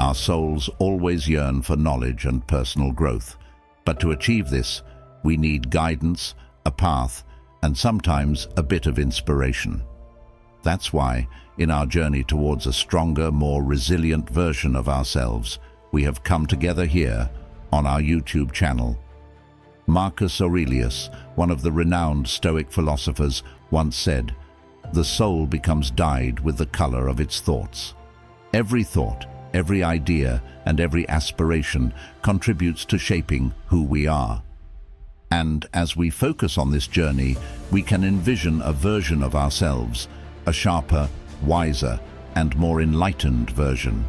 Our souls always yearn for knowledge and personal growth. But to achieve this, we need guidance, a path, and sometimes a bit of inspiration. That's why, in our journey towards a stronger, more resilient version of ourselves, we have come together here on our YouTube channel. Marcus Aurelius, one of the renowned Stoic philosophers, once said, "The soul becomes dyed with the color of its thoughts." Every thought, every idea, and every aspiration contributes to shaping who we are. And as we focus on this journey, we can envision a version of ourselves, a sharper, wiser, and more enlightened version.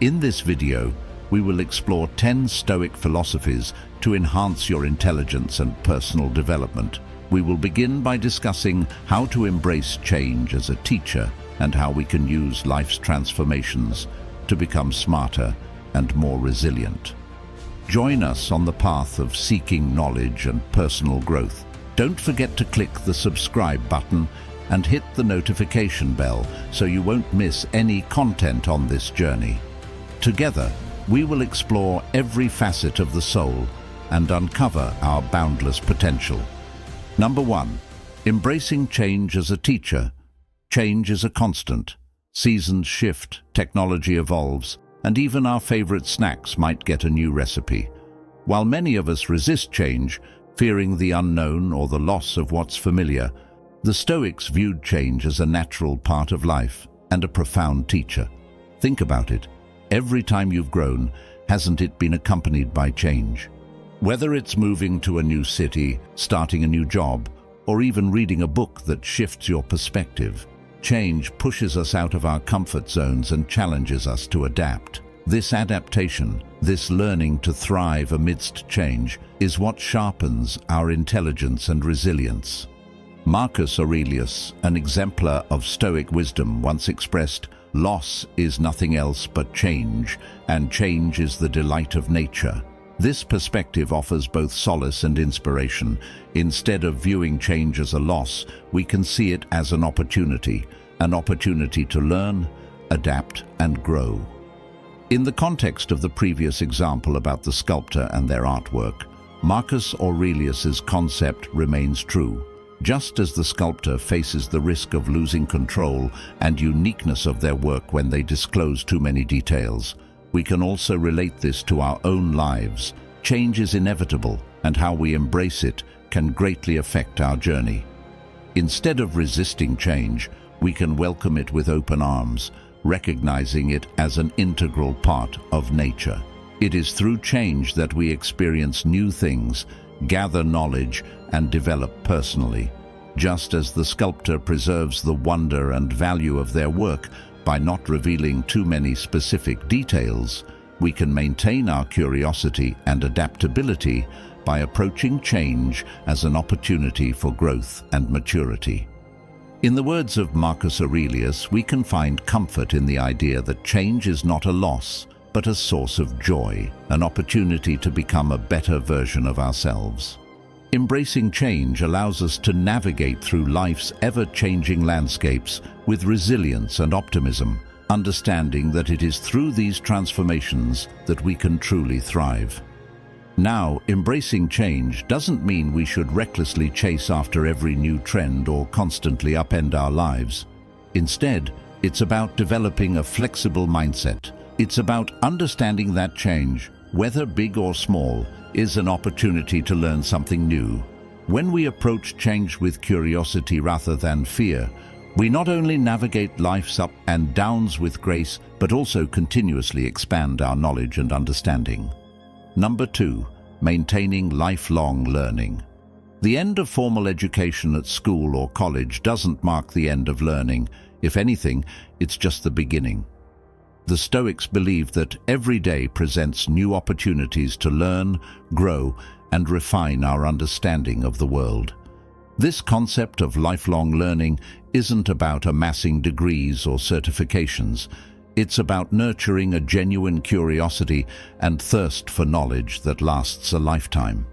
In this video, we will explore 10 Stoic philosophies to enhance your intelligence and personal development. We will begin by discussing how to embrace change as a teacher and how we can use life's transformations to become smarter and more resilient. Join us on the path of seeking knowledge and personal growth. Don't forget to click the subscribe button and hit the notification bell so you won't miss any content on this journey. Together, we will explore every facet of the soul and uncover our boundless potential. Number 1. Embracing change as a teacher. Change is a constant. Seasons shift, technology evolves, and even our favorite snacks might get a new recipe. While many of us resist change, fearing the unknown or the loss of what's familiar, the Stoics viewed change as a natural part of life and a profound teacher. Think about it. Every time you've grown, hasn't it been accompanied by change? Whether it's moving to a new city, starting a new job, or even reading a book that shifts your perspective, change pushes us out of our comfort zones and challenges us to adapt. This adaptation, this learning to thrive amidst change, is what sharpens our intelligence and resilience. Marcus Aurelius, an exemplar of Stoic wisdom, once expressed, "Loss is nothing else but change, and change is the delight of nature." This perspective offers both solace and inspiration. Instead of viewing change as a loss, we can see it as an opportunity to learn, adapt, and grow. In the context of the previous example about the sculptor and their artwork, Marcus Aurelius's concept remains true. Just as the sculptor faces the risk of losing control and uniqueness of their work when they disclose too many details, we can also relate this to our own lives. Change is inevitable, and how we embrace it can greatly affect our journey. Instead of resisting change, we can welcome it with open arms, recognizing it as an integral part of nature. It is through change that we experience new things, gather knowledge, and develop personally. Just as the sculptor preserves the wonder and value of their work by not revealing too many specific details, we can maintain our curiosity and adaptability by approaching change as an opportunity for growth and maturity. In the words of Marcus Aurelius, we can find comfort in the idea that change is not a loss, but a source of joy, an opportunity to become a better version of ourselves. Embracing change allows us to navigate through life's ever-changing landscapes with resilience and optimism, understanding that it is through these transformations that we can truly thrive. Now, embracing change doesn't mean we should recklessly chase after every new trend or constantly upend our lives. Instead, it's about developing a flexible mindset. It's about understanding that change, whether big or small, is an opportunity to learn something new. When we approach change with curiosity rather than fear, we not only navigate life's ups and downs with grace, but also continuously expand our knowledge and understanding. Number 2, maintaining lifelong learning. The end of formal education at school or college doesn't mark the end of learning. If anything, it's just the beginning. The Stoics believe that every day presents new opportunities to learn, grow, and refine our understanding of the world. This concept of lifelong learning isn't about amassing degrees or certifications. It's about nurturing a genuine curiosity and thirst for knowledge that lasts a lifetime.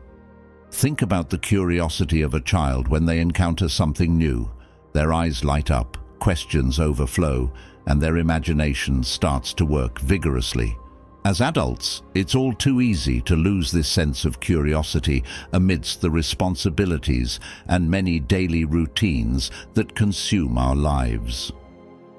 Think about the curiosity of a child when they encounter something new. Their eyes light up, questions overflow, and their imagination starts to work vigorously. As adults, it's all too easy to lose this sense of curiosity amidst the responsibilities and many daily routines that consume our lives.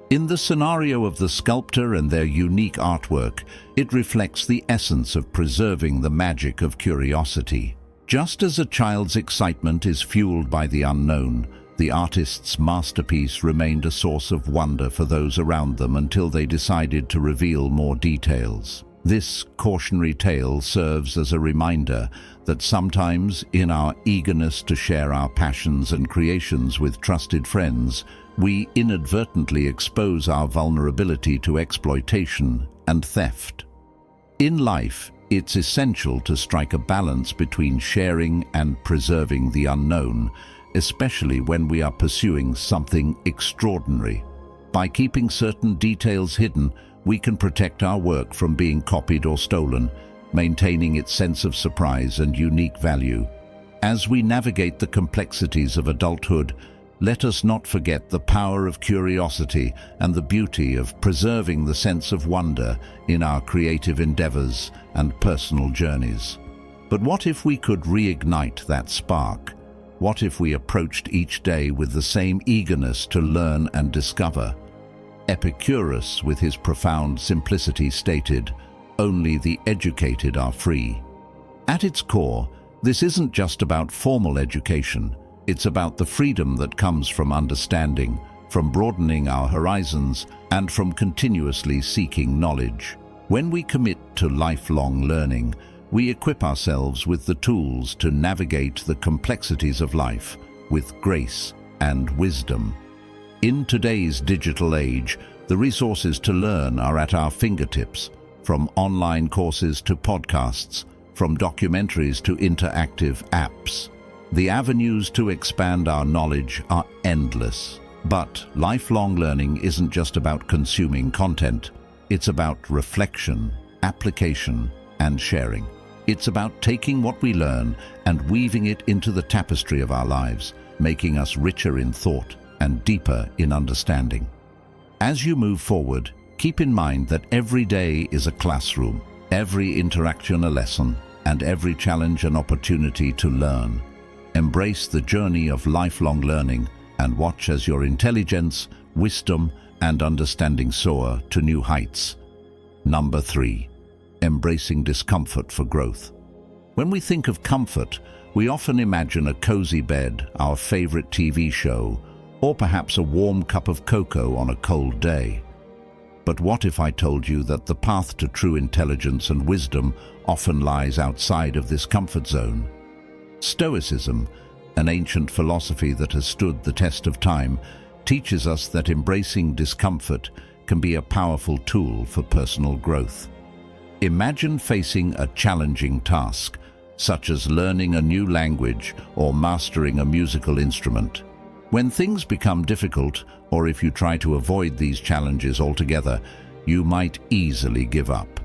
In the scenario of the sculptor and their unique artwork, it reflects the essence of preserving the magic of curiosity. Just as a child's excitement is fueled by the unknown, the artist's masterpiece remained a source of wonder for those around them until they decided to reveal more details. This cautionary tale serves as a reminder that sometimes, in our eagerness to share our passions and creations with trusted friends, we inadvertently expose our vulnerability to exploitation and theft. In life, it's essential to strike a balance between sharing and preserving the unknown, especially when we are pursuing something extraordinary. By keeping certain details hidden, we can protect our work from being copied or stolen, maintaining its sense of surprise and unique value. As we navigate the complexities of adulthood, let us not forget the power of curiosity and the beauty of preserving the sense of wonder in our creative endeavors and personal journeys. But what if we could reignite that spark? What if we approached each day with the same eagerness to learn and discover? Epictetus, with his profound simplicity, stated, "Only the educated are free." At its core, this isn't just about formal education. It's about the freedom that comes from understanding, from broadening our horizons, and from continuously seeking knowledge. When we commit to lifelong learning, we equip ourselves with the tools to navigate the complexities of life with grace and wisdom. In today's digital age, the resources to learn are at our fingertips, from online courses to podcasts, from documentaries to interactive apps. The avenues to expand our knowledge are endless. But lifelong learning isn't just about consuming content. It's about reflection, application, and sharing. It's about taking what we learn and weaving it into the tapestry of our lives, making us richer in thought and deeper in understanding. As you move forward, keep in mind that every day is a classroom, every interaction a lesson, and every challenge an opportunity to learn. Embrace the journey of lifelong learning and watch as your intelligence, wisdom, and understanding soar to new heights. Number 3. Embracing discomfort for growth. When we think of comfort, we often imagine a cozy bed, our favorite TV show, or perhaps a warm cup of cocoa on a cold day. But what if I told you that the path to true intelligence and wisdom often lies outside of this comfort zone? Stoicism, an ancient philosophy that has stood the test of time, teaches us that embracing discomfort can be a powerful tool for personal growth. Imagine facing a challenging task, such as learning a new language or mastering a musical instrument. When things become difficult, or if you try to avoid these challenges altogether, you might easily give up.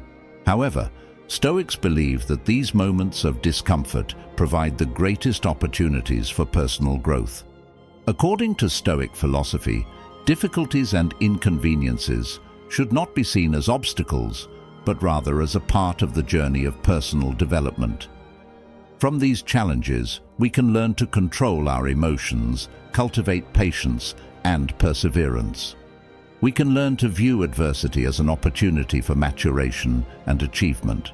However, Stoics believe that these moments of discomfort provide the greatest opportunities for personal growth. According to Stoic philosophy, difficulties and inconveniences should not be seen as obstacles, but rather as a part of the journey of personal development. From these challenges, we can learn to control our emotions, cultivate patience, and perseverance. We can learn to view adversity as an opportunity for maturation and achievement.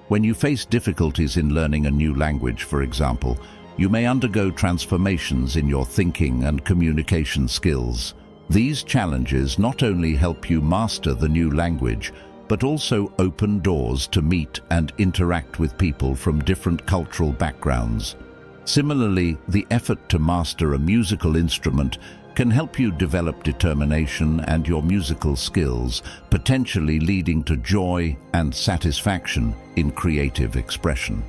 When you face difficulties in learning a new language, for example, you may undergo transformations in your thinking and communication skills. These challenges not only help you master the new language, but also open doors to meet and interact with people from different cultural backgrounds. Similarly, the effort to master a musical instrument can help you develop determination and your musical skills, potentially leading to joy and satisfaction in creative expression.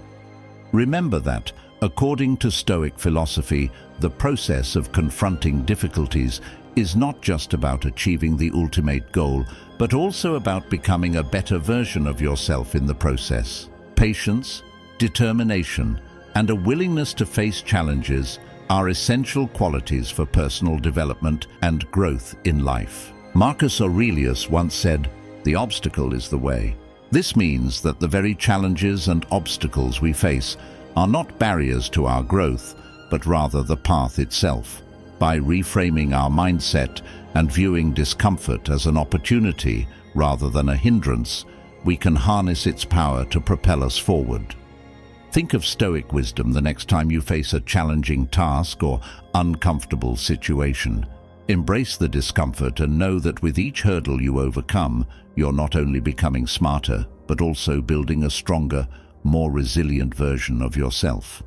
Remember that, according to Stoic philosophy, the process of confronting difficulties is not just about achieving the ultimate goal, but also about becoming a better version of yourself in the process. Patience, determination, and a willingness to face challenges are essential qualities for personal development and growth in life. Marcus Aurelius once said, "The obstacle is the way." This means that the very challenges and obstacles we face are not barriers to our growth, but rather the path itself. By reframing our mindset and viewing discomfort as an opportunity rather than a hindrance, we can harness its power to propel us forward. Think of Stoic wisdom the next time you face a challenging task or uncomfortable situation. Embrace the discomfort and know that with each hurdle you overcome, you're not only becoming smarter, but also building a stronger, more resilient version of yourself.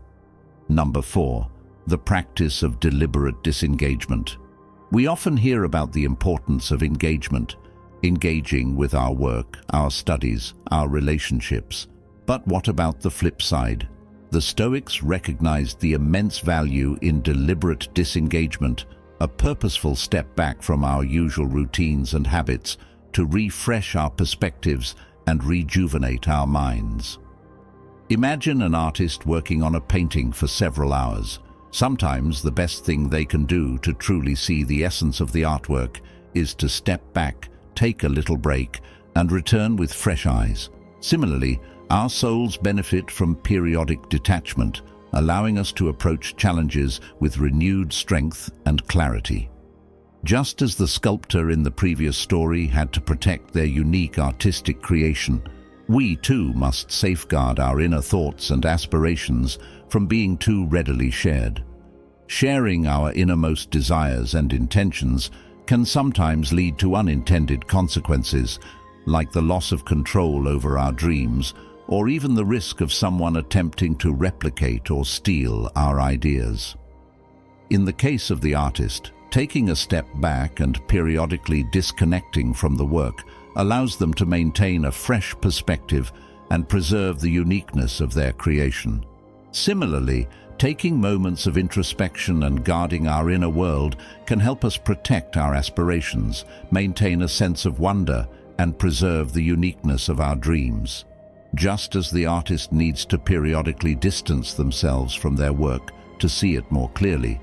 Number 4. The practice of deliberate disengagement. We often hear about the importance of engagement, engaging with our work, our studies, our relationships. But what about the flip side? The Stoics recognized the immense value in deliberate disengagement, a purposeful step back from our usual routines and habits to refresh our perspectives and rejuvenate our minds. Imagine an artist working on a painting for several hours. Sometimes the best thing they can do to truly see the essence of the artwork is to step back, take a little break, and return with fresh eyes. Similarly, our souls benefit from periodic detachment, allowing us to approach challenges with renewed strength and clarity. Just as the sculptor in the previous story had to protect their unique artistic creation, we too must safeguard our inner thoughts and aspirations from being too readily shared. Sharing our innermost desires and intentions can sometimes lead to unintended consequences, like the loss of control over our dreams, or even the risk of someone attempting to replicate or steal our ideas. In the case of the artist, taking a step back and periodically disconnecting from the work allows them to maintain a fresh perspective and preserve the uniqueness of their creation. Similarly, taking moments of introspection and guarding our inner world can help us protect our aspirations, maintain a sense of wonder, and preserve the uniqueness of our dreams. Just as the artist needs to periodically distance themselves from their work to see it more clearly,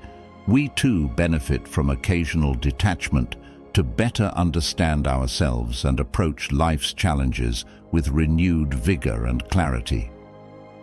we too benefit from occasional detachment to better understand ourselves and approach life's challenges with renewed vigor and clarity.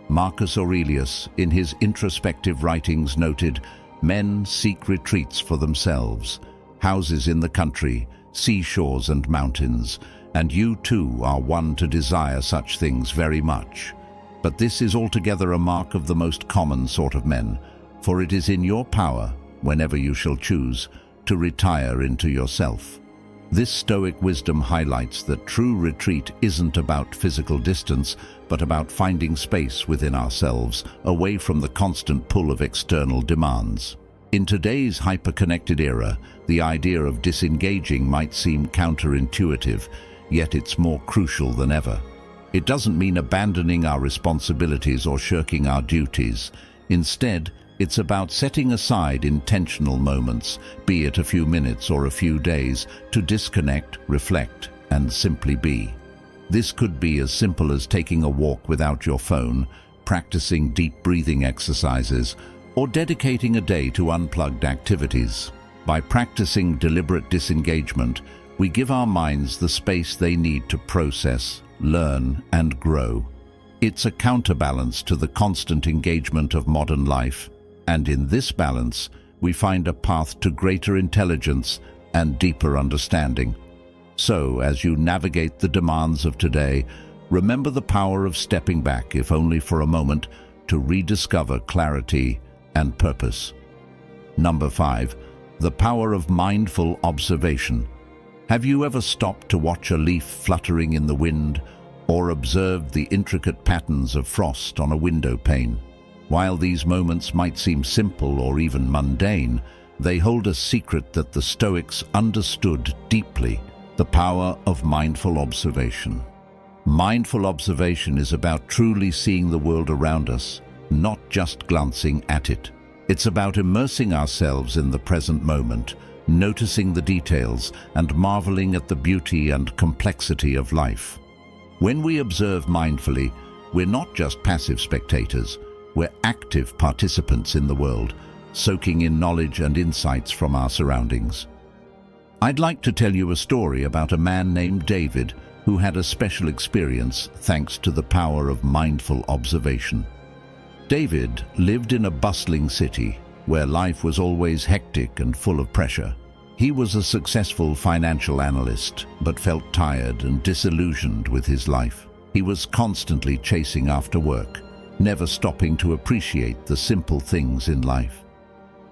Marcus Aurelius, in his introspective writings, noted, "Men seek retreats for themselves, houses in the country, seashores and mountains, and you too are one to desire such things very much. But this is altogether a mark of the most common sort of men, for it is in your power, whenever you shall choose, to retire into yourself." This Stoic wisdom highlights that true retreat isn't about physical distance, but about finding space within ourselves, away from the constant pull of external demands. In today's hyper-connected era, the idea of disengaging might seem counterintuitive, yet it's more crucial than ever. It doesn't mean abandoning our responsibilities or shirking our duties. Instead, it's about setting aside intentional moments, be it a few minutes or a few days, to disconnect, reflect, and simply be. This could be as simple as taking a walk without your phone, practicing deep breathing exercises, or dedicating a day to unplugged activities. By practicing deliberate disengagement, we give our minds the space they need to process, learn, and grow. It's a counterbalance to the constant engagement of modern life, and in this balance, we find a path to greater intelligence and deeper understanding. So, as you navigate the demands of today, remember the power of stepping back, if only for a moment, to rediscover clarity and purpose. Number 5. The power of mindful observation. Have you ever stopped to watch a leaf fluttering in the wind, or observed the intricate patterns of frost on a window pane? While these moments might seem simple or even mundane, they hold a secret that the Stoics understood deeply: the power of mindful observation. Mindful observation is about truly seeing the world around us, not just glancing at it. It's about immersing ourselves in the present moment, noticing the details, and marveling at the beauty and complexity of life. When we observe mindfully, we're not just passive spectators, we're active participants in the world, soaking in knowledge and insights from our surroundings. I'd like to tell you a story about a man named David who had a special experience thanks to the power of mindful observation. David lived in a bustling city where life was always hectic and full of pressure. He was a successful financial analyst, but felt tired and disillusioned with his life. He was constantly chasing after work, never stopping to appreciate the simple things in life.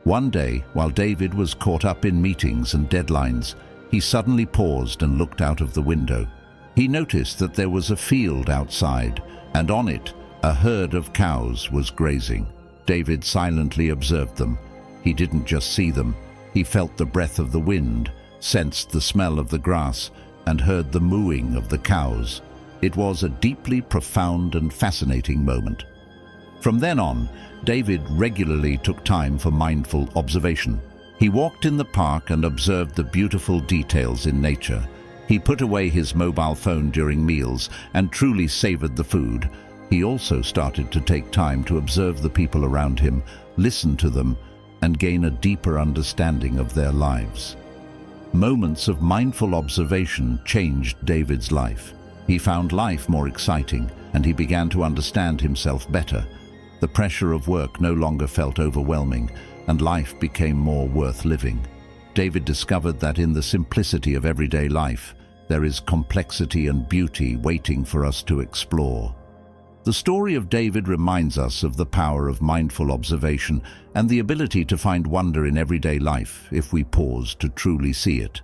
One day, while David was caught up in meetings and deadlines, he suddenly paused and looked out of the window. He noticed that there was a field outside, and on it, a herd of cows was grazing. David silently observed them. He didn't just see them. He felt the breath of the wind, sensed the smell of the grass, and heard the mooing of the cows. It was a deeply profound and fascinating moment. From then on, David regularly took time for mindful observation. He walked in the park and observed the beautiful details in nature. He put away his mobile phone during meals and truly savored the food. He also started to take time to observe the people around him, listen to them, and gain a deeper understanding of their lives. Moments of mindful observation changed David's life. He found life more exciting, and he began to understand himself better. The pressure of work no longer felt overwhelming, and life became more worth living. David discovered that in the simplicity of everyday life, there is complexity and beauty waiting for us to explore. The story of David reminds us of the power of mindful observation and the ability to find wonder in everyday life if we pause to truly see it.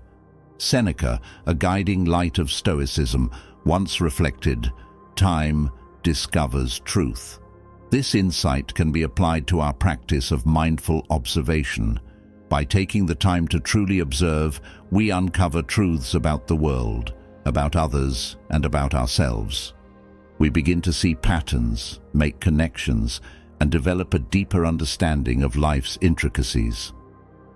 Seneca, a guiding light of Stoicism, once reflected, "Time discovers truth." This insight can be applied to our practice of mindful observation. By taking the time to truly observe, we uncover truths about the world, about others, and about ourselves. We begin to see patterns, make connections, and develop a deeper understanding of life's intricacies.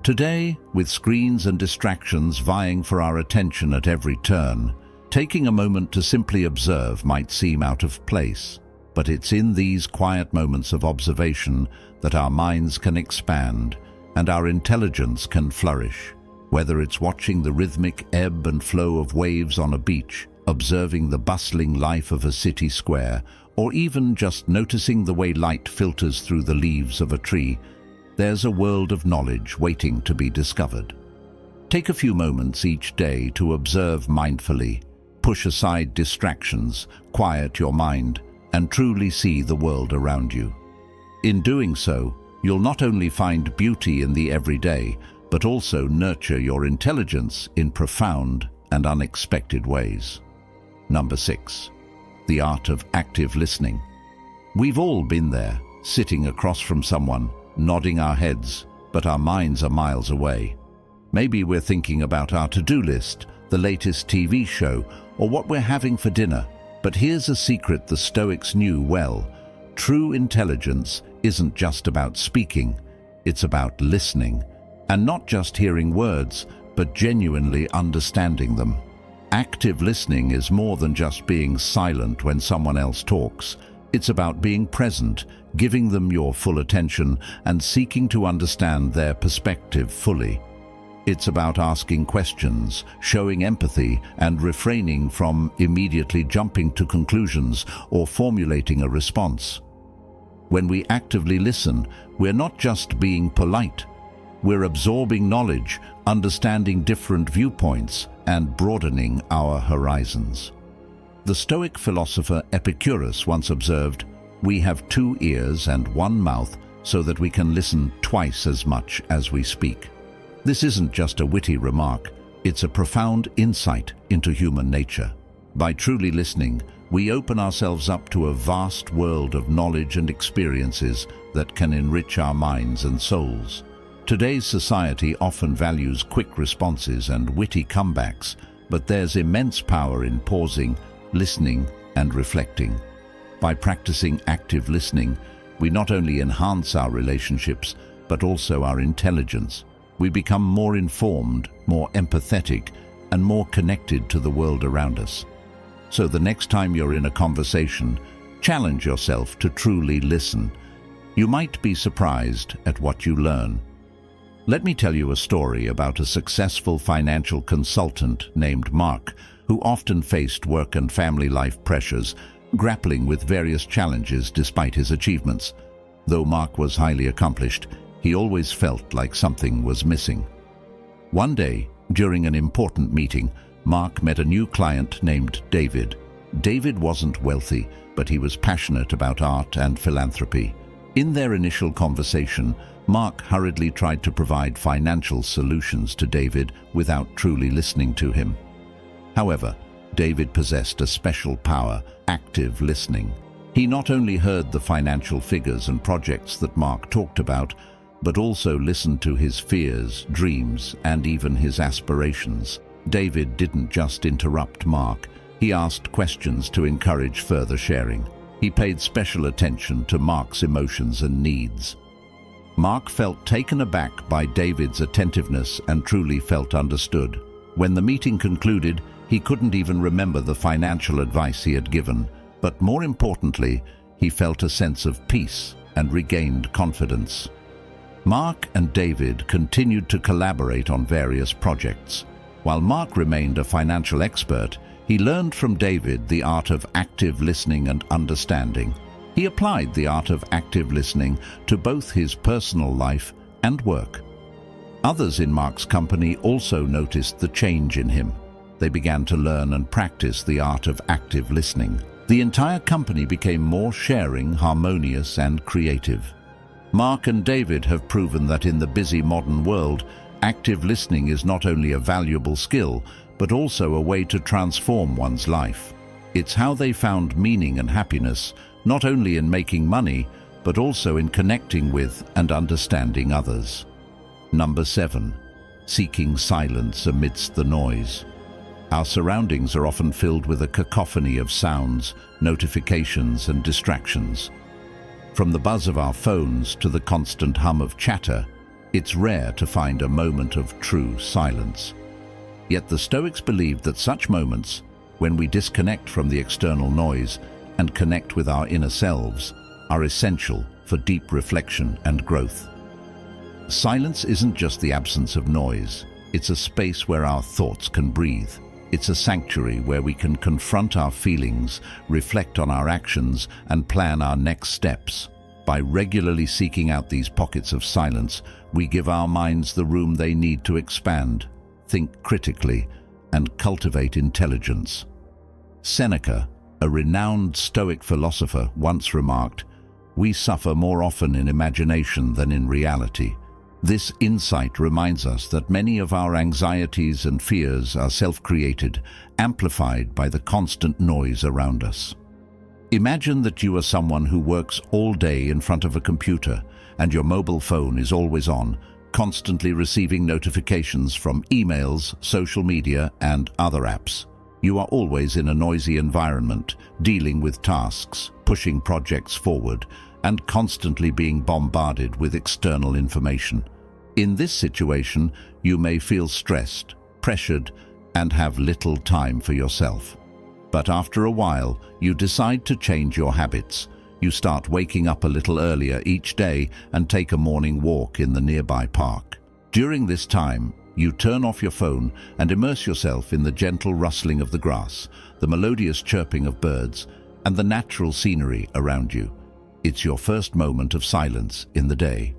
Today, with screens and distractions vying for our attention at every turn, taking a moment to simply observe might seem out of place. But it's in these quiet moments of observation that our minds can expand and our intelligence can flourish. Whether it's watching the rhythmic ebb and flow of waves on a beach, observing the bustling life of a city square, or even just noticing the way light filters through the leaves of a tree, there's a world of knowledge waiting to be discovered. Take a few moments each day to observe mindfully, push aside distractions, quiet your mind, and truly see the world around you. In doing so, you'll not only find beauty in the everyday, but also nurture your intelligence in profound and unexpected ways. Number 6. The art of active listening. We've all been there, sitting across from someone, nodding our heads, but our minds are miles away. Maybe we're thinking about our to-do list, the latest TV show, or what we're having for dinner. But here's a secret the Stoics knew well. True intelligence isn't just about speaking, it's about listening. And not just hearing words, but genuinely understanding them. Active listening is more than just being silent when someone else talks. It's about being present, giving them your full attention, and seeking to understand their perspective fully. It's about asking questions, showing empathy, and refraining from immediately jumping to conclusions or formulating a response. When we actively listen, we're not just being polite. We're absorbing knowledge, understanding different viewpoints, and broadening our horizons. The Stoic philosopher Epictetus once observed, "We have 2 ears and 1 mouth so that we can listen twice as much as we speak." This isn't just a witty remark, it's a profound insight into human nature. By truly listening, we open ourselves up to a vast world of knowledge and experiences that can enrich our minds and souls. Today's society often values quick responses and witty comebacks, but there's immense power in pausing, listening, and reflecting. By practicing active listening, we not only enhance our relationships, but also our intelligence. We become more informed, more empathetic, and more connected to the world around us. So the next time you're in a conversation, challenge yourself to truly listen. You might be surprised at what you learn. Let me tell you a story about a successful financial consultant named Mark, who often faced work and family life pressures, grappling with various challenges despite his achievements. Though Mark was highly accomplished, he always felt like something was missing. One day, during an important meeting, Mark met a new client named David. David wasn't wealthy, but he was passionate about art and philanthropy. In their initial conversation, Mark hurriedly tried to provide financial solutions to David without truly listening to him. However, David possessed a special power: active listening. He not only heard the financial figures and projects that Mark talked about, but also listened to his fears, dreams, and even his aspirations. David didn't just interrupt Mark. He asked questions to encourage further sharing. He paid special attention to Mark's emotions and needs. Mark felt taken aback by David's attentiveness and truly felt understood. When the meeting concluded, he couldn't even remember the financial advice he had given, but more importantly, he felt a sense of peace and regained confidence. Mark and David continued to collaborate on various projects. While Mark remained a financial expert, he learned from David the art of active listening and understanding. He applied the art of active listening to both his personal life and work. Others in Mark's company also noticed the change in him. They began to learn and practice the art of active listening. The entire company became more sharing, harmonious, and creative. Mark and David have proven that in the busy modern world, active listening is not only a valuable skill, but also a way to transform one's life. It's how they found meaning and happiness, not only in making money, but also in connecting with and understanding others. Number 7. Seeking silence amidst the noise. Our surroundings are often filled with a cacophony of sounds, notifications, and distractions. From the buzz of our phones to the constant hum of chatter, it's rare to find a moment of true silence. Yet the Stoics believed that such moments, when we disconnect from the external noise and connect with our inner selves, are essential for deep reflection and growth. Silence isn't just the absence of noise. It's a space where our thoughts can breathe. It's a sanctuary where we can confront our feelings, reflect on our actions, and plan our next steps. By regularly seeking out these pockets of silence, we give our minds the room they need to expand, think critically, and cultivate intelligence. Seneca, a renowned Stoic philosopher, once remarked, "We suffer more often in imagination than in reality." This insight reminds us that many of our anxieties and fears are self-created, amplified by the constant noise around us. Imagine that you are someone who works all day in front of a computer, and your mobile phone is always on, constantly receiving notifications from emails, social media, and other apps. You are always in a noisy environment, dealing with tasks, pushing projects forward, and constantly being bombarded with external information. In this situation, you may feel stressed, pressured, and have little time for yourself. But after a while, you decide to change your habits. You start waking up a little earlier each day and take a morning walk in the nearby park. During this time, you turn off your phone and immerse yourself in the gentle rustling of the grass, the melodious chirping of birds, and the natural scenery around you. It's your first moment of silence in the day.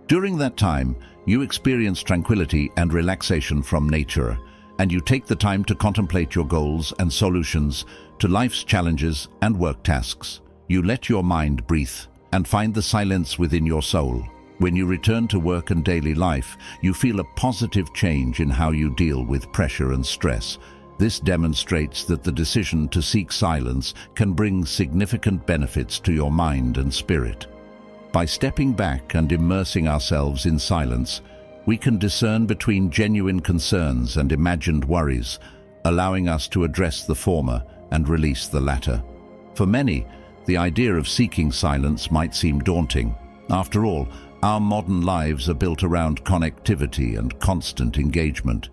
During that time, you experience tranquility and relaxation from nature, and you take the time to contemplate your goals and solutions to life's challenges and work tasks. You let your mind breathe and find the silence within your soul. When you return to work and daily life, you feel a positive change in how you deal with pressure and stress. This demonstrates that the decision to seek silence can bring significant benefits to your mind and spirit. By stepping back and immersing ourselves in silence, we can discern between genuine concerns and imagined worries, allowing us to address the former and release the latter. For many, the idea of seeking silence might seem daunting. After all, our modern lives are built around connectivity and constant engagement.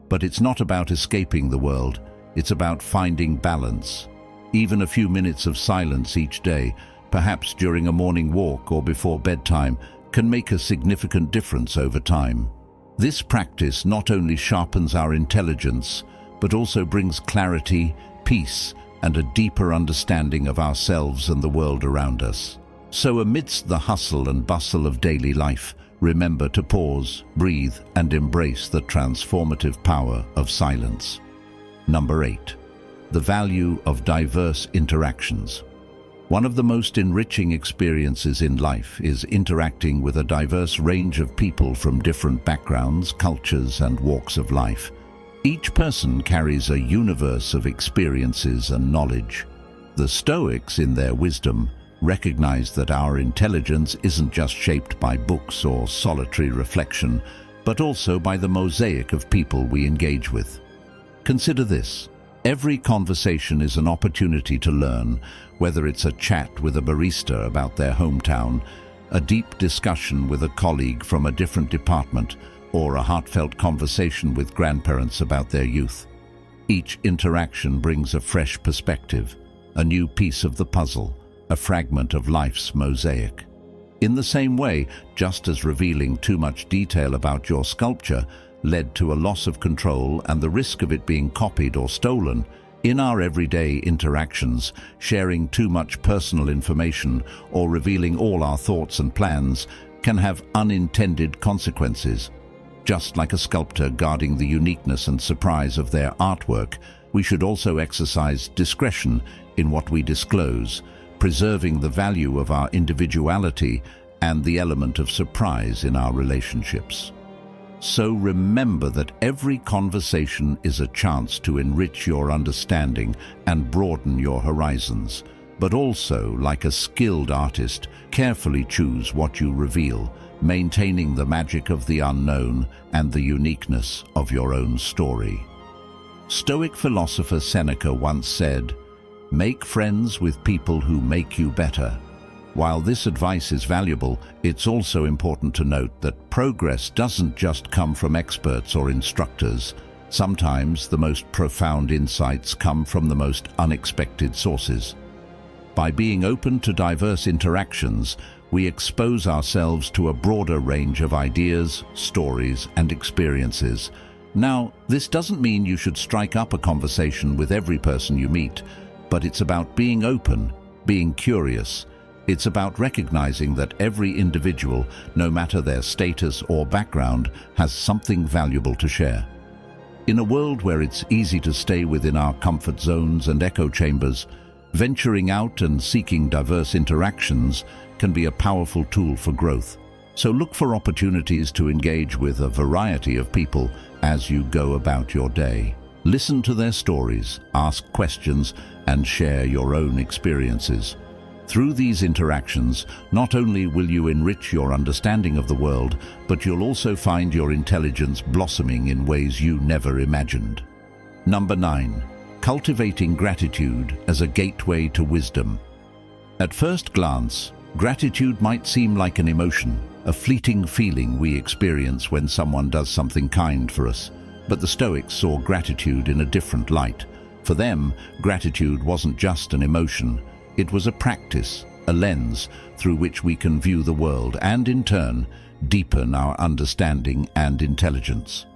But it's not about escaping the world, it's about finding balance. Even a few minutes of silence each day, perhaps during a morning walk or before bedtime, can make a significant difference over time. This practice not only sharpens our intelligence, but also brings clarity, peace, and a deeper understanding of ourselves and the world around us. So amidst the hustle and bustle of daily life, remember to pause, breathe, and embrace the transformative power of silence. Number 8. The value of diverse interactions. One of the most enriching experiences in life is interacting with a diverse range of people from different backgrounds, cultures, and walks of life. Each person carries a universe of experiences and knowledge. The Stoics, in their wisdom, recognize that our intelligence isn't just shaped by books or solitary reflection, but also by the mosaic of people we engage with. Consider this. Every conversation is an opportunity to learn, whether it's a chat with a barista about their hometown, a deep discussion with a colleague from a different department, or a heartfelt conversation with grandparents about their youth. Each interaction brings a fresh perspective, a new piece of the puzzle, a fragment of life's mosaic. In the same way, just as revealing too much detail about your sculpture led to a loss of control and the risk of it being copied or stolen, in our everyday interactions, sharing too much personal information or revealing all our thoughts and plans can have unintended consequences. Just like a sculptor guarding the uniqueness and surprise of their artwork, we should also exercise discretion in what we disclose, preserving the value of our individuality and the element of surprise in our relationships. So remember that every conversation is a chance to enrich your understanding and broaden your horizons, but also, like a skilled artist, carefully choose what you reveal, maintaining the magic of the unknown and the uniqueness of your own story. Stoic philosopher Seneca once said, "Make friends with people who make you better." While this advice is valuable, it's also important to note that progress doesn't just come from experts or instructors. Sometimes the most profound insights come from the most unexpected sources. By being open to diverse interactions, we expose ourselves to a broader range of ideas, stories, and experiences. Now, this doesn't mean you should strike up a conversation with every person you meet, but it's about being open, being curious. It's about recognizing that every individual, no matter their status or background, has something valuable to share. In a world where it's easy to stay within our comfort zones and echo chambers, venturing out and seeking diverse interactions can be a powerful tool for growth. So look for opportunities to engage with a variety of people as you go about your day. Listen to their stories, ask questions, and share your own experiences. Through these interactions, not only will you enrich your understanding of the world, but you'll also find your intelligence blossoming in ways you never imagined. Number 9. Cultivating gratitude as a gateway to wisdom. At first glance, gratitude might seem like an emotion, a fleeting feeling we experience when someone does something kind for us. But the Stoics saw gratitude in a different light. For them, gratitude wasn't just an emotion. It was a practice, a lens through which we can view the world and, in turn, deepen our understanding and intelligence.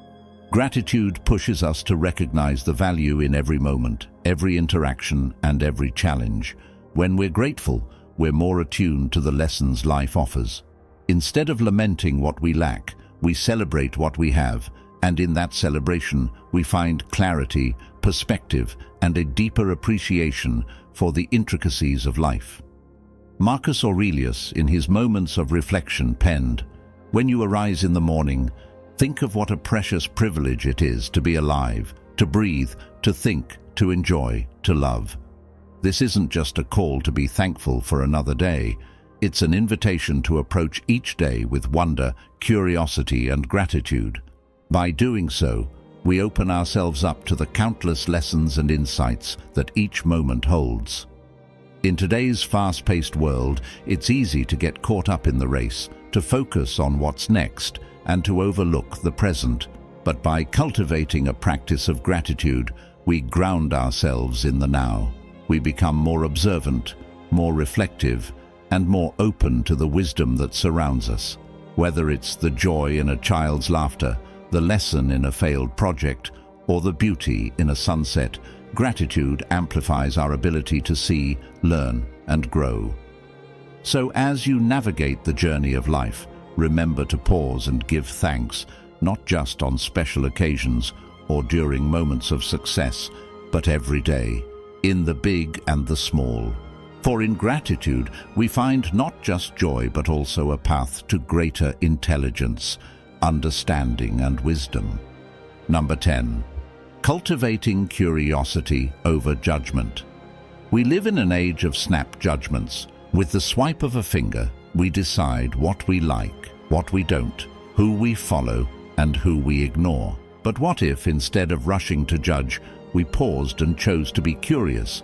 Gratitude pushes us to recognize the value in every moment, every interaction, and every challenge. When we're grateful, we're more attuned to the lessons life offers. Instead of lamenting what we lack, we celebrate what we have, and in that celebration, we find clarity, perspective, and a deeper appreciation for the intricacies of life. Marcus Aurelius, in his Moments of Reflection, penned, "When you arise in the morning, think of what a precious privilege it is to be alive, to breathe, to think, to enjoy, to love." This isn't just a call to be thankful for another day. It's an invitation to approach each day with wonder, curiosity, and gratitude. By doing so, we open ourselves up to the countless lessons and insights that each moment holds. In today's fast-paced world, it's easy to get caught up in the race, to focus on what's next, and to overlook the present. But by cultivating a practice of gratitude, we ground ourselves in the now. We become more observant, more reflective, and more open to the wisdom that surrounds us. Whether it's the joy in a child's laughter, the lesson in a failed project, or the beauty in a sunset, gratitude amplifies our ability to see, learn, and grow. So as you navigate the journey of life, remember to pause and give thanks, not just on special occasions or during moments of success, but every day, in the big and the small. For in gratitude, we find not just joy, but also a path to greater intelligence, understanding, and wisdom. Number 10. Cultivating curiosity over judgment. We live in an age of snap judgments. With the swipe of a finger, we decide what we like, what we don't, who we follow, and who we ignore. But what if, instead of rushing to judge, we paused and chose to be curious?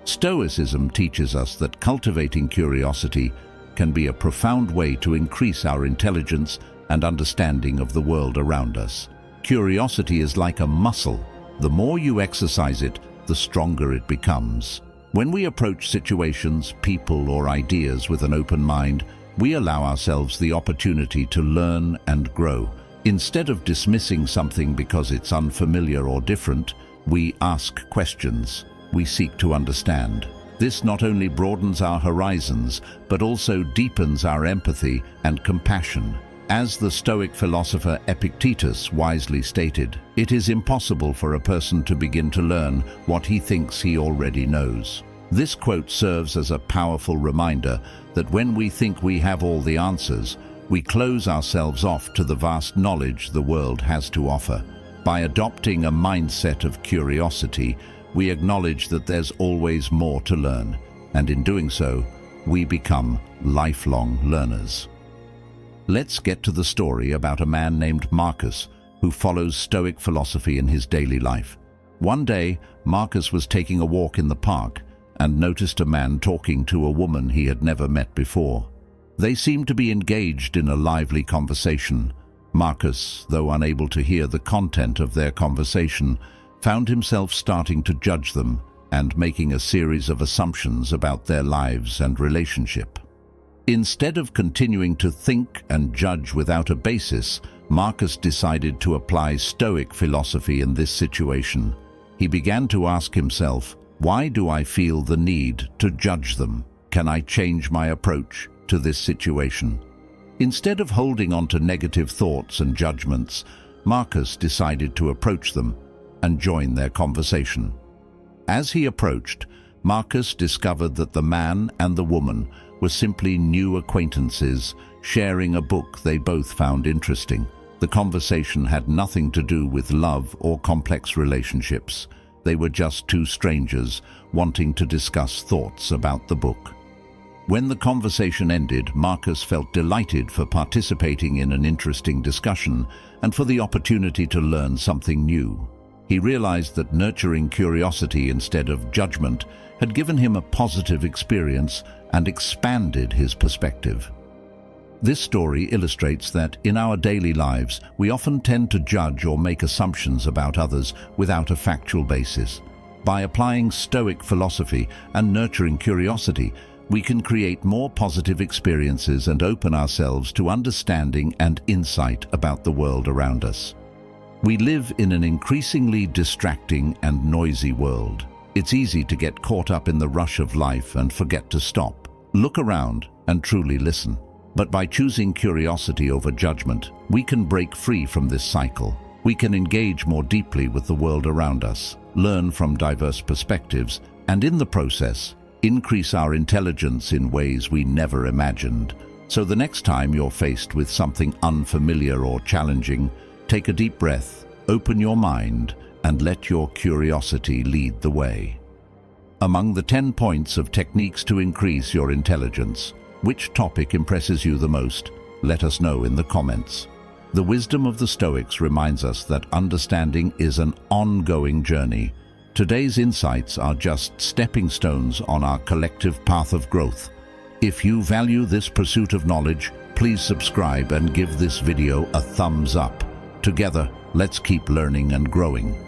Stoicism teaches us that cultivating curiosity can be a profound way to increase our intelligence and understanding of the world around us. Curiosity is like a muscle. The more you exercise it, the stronger it becomes. When we approach situations, people, or ideas with an open mind, we allow ourselves the opportunity to learn and grow. Instead of dismissing something because it's unfamiliar or different, we ask questions. We seek to understand. This not only broadens our horizons, but also deepens our empathy and compassion. As the Stoic philosopher Epictetus wisely stated, it is impossible for a person to begin to learn what he thinks he already knows. This quote serves as a powerful reminder that when we think we have all the answers, we close ourselves off to the vast knowledge the world has to offer. By adopting a mindset of curiosity, we acknowledge that there's always more to learn, and in doing so, we become lifelong learners. Let's get to the story about a man named Marcus who follows Stoic philosophy in his daily life. One day, Marcus was taking a walk in the park and noticed a man talking to a woman he had never met before. They seemed to be engaged in a lively conversation. Marcus, though unable to hear the content of their conversation, found himself starting to judge them and making a series of assumptions about their lives and relationship. Instead of continuing to think and judge without a basis, Marcus decided to apply Stoic philosophy in this situation. He began to ask himself, why do I feel the need to judge them? Can I change my approach to this situation? Instead of holding on to negative thoughts and judgments, Marcus decided to approach them and join their conversation. As he approached, Marcus discovered that the man and the woman were simply new acquaintances, sharing a book they both found interesting. The conversation had nothing to do with love or complex relationships. They were just two strangers wanting to discuss thoughts about the book. When the conversation ended, Marcus felt delighted for participating in an interesting discussion and for the opportunity to learn something new. He realized that nurturing curiosity instead of judgment had given him a positive experience and expanded his perspective. This story illustrates that in our daily lives, we often tend to judge or make assumptions about others without a factual basis. By applying Stoic philosophy and nurturing curiosity, we can create more positive experiences and open ourselves to understanding and insight about the world around us. We live in an increasingly distracting and noisy world. It's easy to get caught up in the rush of life and forget to stop, look around, and truly listen. But by choosing curiosity over judgment, we can break free from this cycle. We can engage more deeply with the world around us, learn from diverse perspectives, and in the process, increase our intelligence in ways we never imagined. So the next time you're faced with something unfamiliar or challenging, take a deep breath, open your mind, and let your curiosity lead the way. Among the 10 points of techniques to increase your intelligence, which topic impresses you the most? Let us know in the comments. The wisdom of the Stoics reminds us that understanding is an ongoing journey. Today's insights are just stepping stones on our collective path of growth. If you value this pursuit of knowledge, please subscribe and give this video a thumbs up. Together, let's keep learning and growing.